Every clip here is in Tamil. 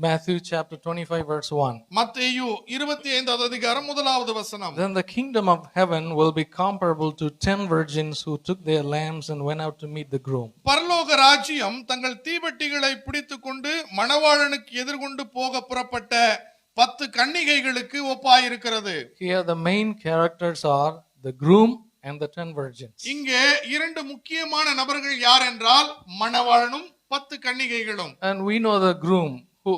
Matthew chapter 25 verse 1. மத்தேயு 25வது அதிகாரம் முதலாவது வசனம். Then the kingdom of heaven will be comparable to 10 virgins who took their lamps and went out to meet the groom. பரலோக ராஜ்யம் தங்கள் தீவெட்டிகளை பிடித்துக்கொண்டு மணவாளனுக்கு எதிர்கொண்டு போக புறப்பட்ட 10 கன்னிகைகளுக்கு ஒப்பாயிருக்கிறது. Here the main characters are the groom and the 10 virgins. இங்கே இரண்டு முக்கியமான நபர்கள் யார் என்றால் மணவாளனும் 10 கன்னிகைகளும். And we know the groom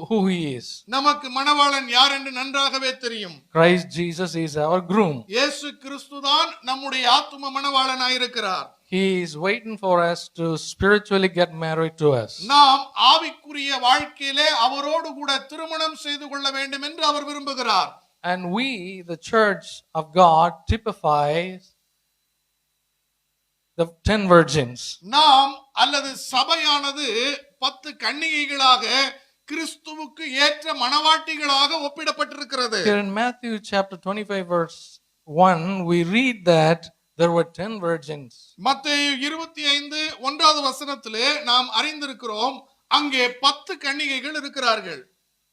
who he is. நமக்கு மணவாளன் யார் என்று நன்றாகவே தெரியும். Christ Jesus is our groom. இயேசு கிறிஸ்துதான் நம்முடைய ஆத்தும மணவாளனாய் இருக்கிறார். He is waiting for us to spiritually get married to us. நாம் ஆவிக்குரிய வாழ்க்கையிலே அவரோடு கூட திருமணம் செய்து கொள்ள வேண்டும் என்று அவர் விரும்புகிறார். And we, the church of God, typifies the 10 virgins. நாம் அல்லது சபையானது 10 கன்னிகைகளாக கிறிஸ்துவுக்கு ஏற்ற மணவாட்டிகளாக ஒப்பிடப்பட்டிருக்கிறது. Here in Matthew chapter 25 verse 1 we read that there were 10 virgins. மத்தேயு 25 1வது வசனத்திலே நாம் அறிந்திருக்கிறோம் அங்கே 10 கன்னிகைகள் இருக்கிறார்கள்.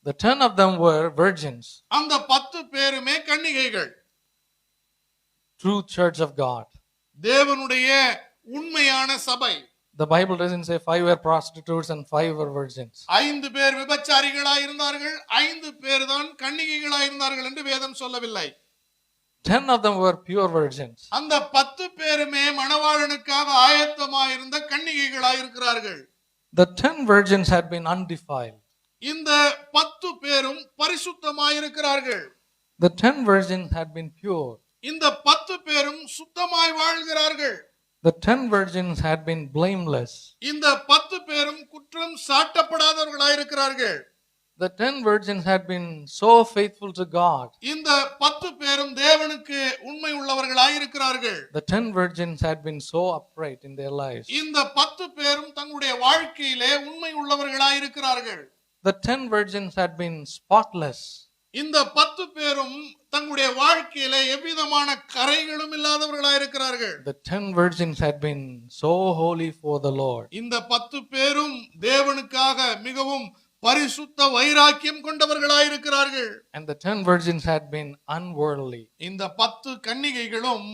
The 10 of them were virgins. அந்த 10 பேருமே கன்னிகைகள். True church of God. தேவனுடைய உண்மையான சபை. The Bible doesn't say 5 were prostitutes and 5 were virgins. 5 பேர் விபச்சாரிகளாய் இருந்தார்கள், 5 பேர் தான் கன்னிகைகளாய் இருந்தார்கள் என்று வேதம் சொல்லவில்லை. 10 of them were pure virgins. அந்த 10 பேருமே மணவாளனுக்காக ஆயத்தமாய் இருந்த கன்னிகைகளாய் இருக்கிறார்கள். The 10 virgins had been undefiled. இந்த 10 பேரும் பரிசுத்தமாய் இருக்கிறார்கள். The 10 virgins had been pure. இந்த 10 பேரும் சுத்தமாய் வாழ்கிறார்கள். The 10 virgins had been blameless. இந்த 10 பேரும் குற்றம் சாட்டப்படாதவர்களாய் இருக்கிறார்கள். The 10 virgins had been so faithful to God. இந்த 10 பேரும் தேவனுக்கு உண்மை உள்ளவர்களாய் இருக்கிறார்கள். The 10 virgins had been so upright in their lives. இந்த 10 பேரும் தங்களுடைய வாழ்க்கையிலே உண்மை உள்ளவர்களாய் இருக்கிறார்கள். The 10 virgins had been spotless. இந்த 10 பேரும் தங்களுடைய வாழ்க்கையிலே எவ்விதமான கரைகளும் இல்லாதவர்களாய் இருக்கிறார்கள். The 10 virgins had been so holy for the Lord. இந்த 10 பேரும் தேவனுக்காக மிகவும் பரிசுத்த வைராக்கியம் கொண்டவர்களாய் இருக்கிறார்கள். And the 10 virgins had been unworldly. இந்த 10 கன்னிகைகளும்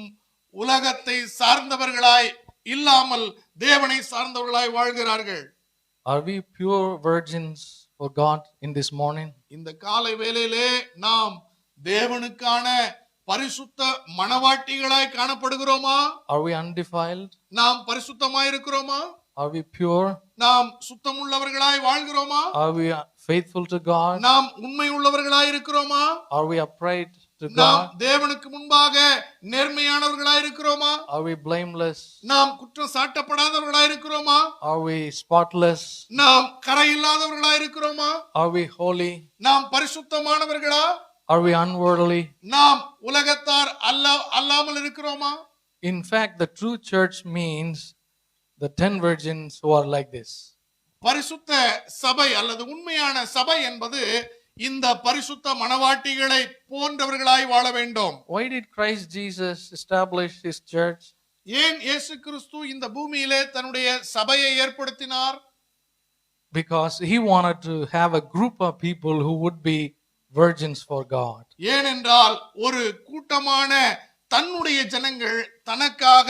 உலகத்தை சார்ந்தவர்களாய் இல்லாமல் தேவனை சார்ந்தவர்களாய் வாழ்கிறார்கள். Are we pure virgins for God in this morning? இந்த காலை வேளையிலே நாம் தேவனுக்கான பரிசுத்த மணவாட்டிகளாய் காணப்படுகிறோமா? Are we undefiled? நாம் பரிசுத்தமாய் இருக்கிறோமா? Are we pure? நாம் சுத்தமுள்ளவர்களாய் வாழ்கிறோமா? Are we faithful to God? நாம் உண்மை உள்ளவர்களாய் இருக்கிறோமா? Are we upright to நாம் God? தேவனுக்கு முன்பாக நேர்மையானவர்களாய் இருக்கிறோமா? Are we blameless? நாம் குற்றம் சாட்டப்படாதவர்களாய் இருக்கிறோமா? Are we spotless? நாம் கரை இல்லாதவர்களாய் இருக்கிறோமா? Are we holy? நாம் பரிசுத்தமானவர்களா? Are we unworldly? நாம் உலகத்தார் அல்லாமல் இருக்கிறோமா? In fact, the true church means the 10 virgins who are like this. பரிசுத்த சபை அல்லது உண்மையான சபை என்பது இந்த பரிசுத்த மணவாட்டிகளை போன்றவர்களாய் வாழ வேண்டும். Why did Christ Jesus establish his church? ஏன் இயேசு கிறிஸ்து இந்த பூமியிலே தன்னுடைய சபையை ஏற்படுத்தினார்? Because he wanted to have a group of people who would be virgins for God. ஏனென்றால் ஒரு கூட்டமான தன்னுடைய ஜனங்கள் தனக்காக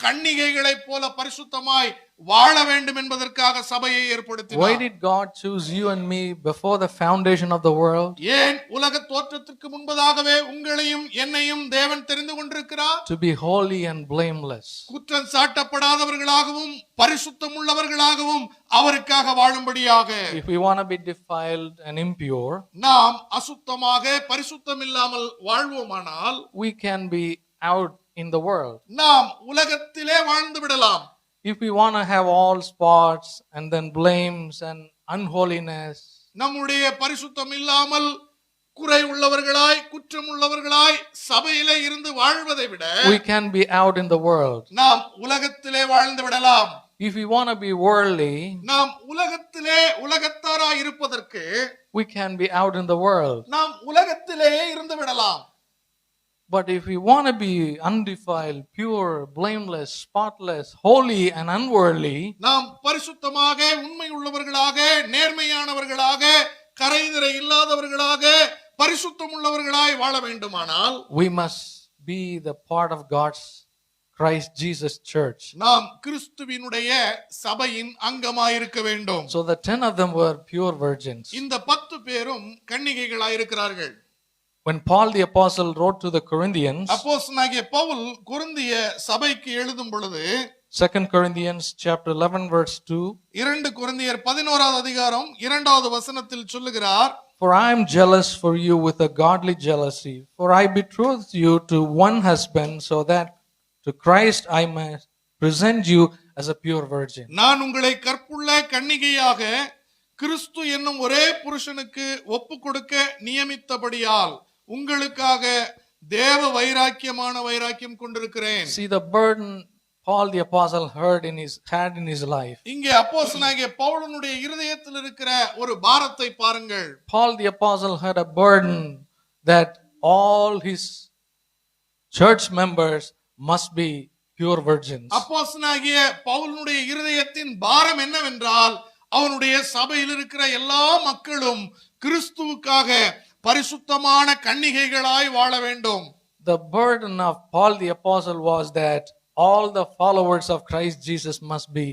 கன்னிகைகளைப் போல பரிசுத்தமாய் வாழ வேண்டும் என்பதற்காக சபையை ஏற்படுத்தினார். Why did God choose you and me before the foundation of the world? ஏன் உலக தோற்றத்திற்கு முன்பதாகவே உங்களையும் என்னையும் தேவன் தெரிந்து கொண்டிருக்கிறார்? To be holy and blameless. குற்றம் சாட்டப்படாதவர்களாகவும் பரிசுத்தம் உள்ளவர்களாகவும் அவருக்காக வாழும்படியாக. If we want to be defiled and impure, நாம் அசுத்தமாக பரிசுத்தம் இல்லாமல் வாழ்வோமானால் we can be out in the world. நாம் உலகத்திலே வாழ்ந்து விடலாம். If we want to have all spots and then blames and unholiness, நம்முடைய பரிசுத்தம் இல்லாமல் குறை உள்ளவர்களாய் குற்றம் உள்ளவர்களாய் சபையிலே இருந்து வாழ்வதை விட we can be out in the world. நாம் உலகத்திலே வாழ்ந்து விடலாம். If we want to be worldly, நாம் உலகத்திலே உலகத்தாராய் இருப்பதற்கு we can be out in the world. நாம் உலகத்திலேயே இருந்து விடலாம். But if we want to be undefiled, pure, blameless, spotless, holy and unworldly, நாம் பரிசுத்தமாக உண்மை உள்ளவர்களாக நேர்மையானவர்களாக கரைதிரை இல்லாதவர்களாக பரிசுத்தம் உள்ளவர்களாய் வாழ வேண்டுமானால் we must be the part of God's Christ Jesus church. நாம் கிறிஸ்துவினுடைய சபையின் அங்கமாயிருக்க வேண்டும். So the 10 of them were pure virgins. இந்த 10 பேரும் கன்னிகைகளாயிருக்கிறார்கள். When Paul the apostle wrote to the Corinthians, அப்போஸ்தலனாகிய பவுல் கொரிந்திய சபைக்கு எழுதும் பொழுது 2 Corinthians chapter 11 verse 2, 2 கொரிந்தியர் 11வது அதிகாரம் 2வது வசனத்தில் சொல்லுகிறார், for I am jealous for you with a godly jealousy, for I betrothed you to one husband, so that to Christ I may present you as a pure virgin. நான் உங்களை கற்புள்ள கன்னிகையாக கிறிஸ்து என்னும் ஒரே புருஷனுக்கு ஒப்பு கொடுக்க நியமித்தபடியால் உங்களுக்காக தேவ வைராக்கியம் கொண்டிருக்கிறேன். See the burden Paul the apostle had in his life. இங்கே அப்போஸ்தலனாகிய பவுலனுடைய இருதயத்தில் இருக்கிற ஒரு பாரத்தை பாருங்கள். Paul the apostle had a burden that all his church members must be pure virgins. அப்போஸ்தலனாகிய பவுலனுடைய இருதயத்தின் பாரம் என்னவென்றால், அவனுடைய சபையில் இருக்கிற எல்லா மக்களும் கிறிஸ்துவுக்காக பரிசுத்தமான கன்னிகைகளாய் வாழ வேண்டும். The burden of Paul the apostle was that all the followers of Christ Jesus must be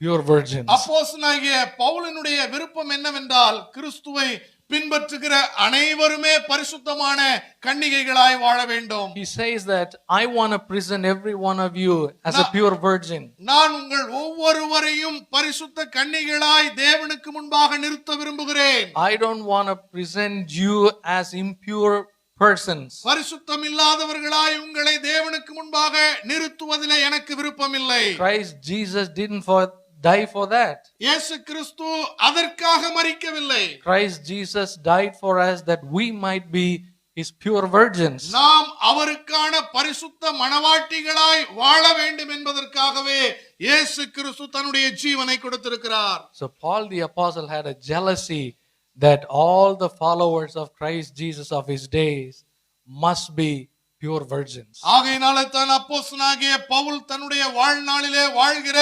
pure virgins. அப்போஸ்தலனாகிய பவுலினுடைய விருப்பம் என்னவென்றால், கிறிஸ்துவை பின்பற்றுகிற அனைவருமே பரிசுத்தமான கன்னிகைகளாய் வாழ வேண்டும். He says that I want to present every one of you as a pure virgin. நான் உங்கள் ஒவ்வொருவரையும் பரிசுத்த கன்னிகைகளாய் தேவனுக்கு முன்பாக நிறுத்த விரும்புகிறேன். I don't want to present you as impure persons. பரிசுத்தம் இல்லாதவர்களாய் உங்களை தேவனுக்கு முன்பாக நிறுத்துவதிலே எனக்கு விருப்பமில்லை. Christ Jesus didn't die for that. இயேசு கிறிஸ்து அதற்காக மரிக்கவில்லை. Christ Jesus died for us that we might be his pure virgins. நாம் அவருக்கான பரிசுத்த மணவாட்டிகளாய் வாழ வேண்டும் என்பதற்காகவே இயேசு கிறிஸ்து தன்னுடைய ஜீவனை கொடுத்திருக்கிறார். So Paul the apostle had a jealousy that all the followers of Christ Jesus of his days must be pure virgins. ஆகையினால தான் அப்போஸ்தலனாகிய பவுல் தன்னுடைய வாழ்நாளிலே வாழ்கிற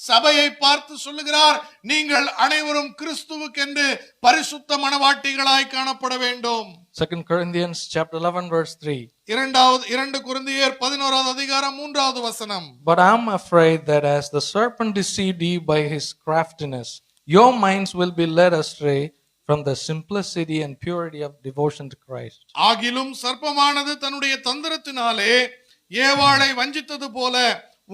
சபையை பார்த்து சொல்லுகிறார், நீங்கள் அனைவரும் கிறிஸ்துவுக்கென்று பரிசுத்த மணவாட்டிகளாய் காணப்பட வேண்டும். 2 Corinthians chapter 11 verse 3. 2 கொரிந்தியர் 11வது அதிகாரம் 3வது வசனம். But I am afraid that as the serpent deceived Eve by his craftiness, your minds will be led astray from the simplicity and purity of devotion to Christ. ஆகிலும் சர்ப்பமானது தன்னுடைய தந்திரத்தினாலே ஏவாளை வஞ்சித்தது போல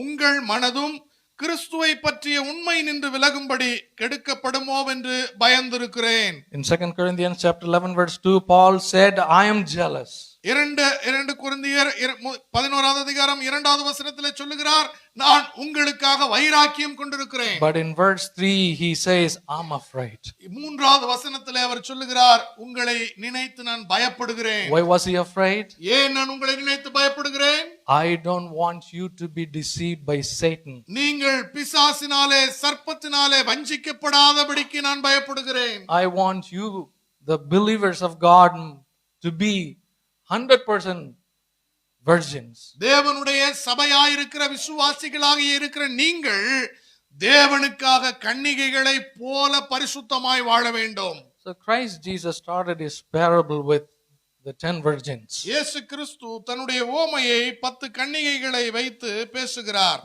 உங்கள் மனதும் கிறிஸ்துவை பற்றிய உண்மை நின்று விலகும்படி கெடுக்கப்படுமோ என்று பயந்திருக்கிறேன். In 2 Corinthians chapter 11 verse 2, Paul said, I am jealous. 2 கொரிந்தியர் 11வது அதிகாரம் 2வது வசனத்திலே சொல்லுகிறார், நான் உங்களுக்காக வைராக்கியம் கொண்டிருக்கிறேன். But in verse 3 he says, I'm afraid. 3வது வசனத்திலே அவர் சொல்லுகிறார், உங்களை நினைத்து நான் பயப்படுகிறேன். Why was he afraid? ஏன் நான் உங்களை நினைத்து பயப்படுகிறேன்? I don't want you to be deceived by Satan. நீங்கள் பிசாசினாலே சர்ப்பத்தினாலே வஞ்சிக்கப்படாதபடிக்கு நான் பயப்படுகிறேன். I want you, the believers of God, to be 100% virgins. தேவனுடைய சபையாயிருக்கிற விசுவாசிகளாக இருக்கிற நீங்கள் தேவனுக்காக கன்னிகைகளை போல பரிசுத்தமாய் வாழ வேண்டும். So Christ Jesus started his parable with the 10 virgins. இயேசு கிறிஸ்து தன்னுடைய ஓமையை 10 கன்னிகைகளை வைத்து பேசுகிறார்.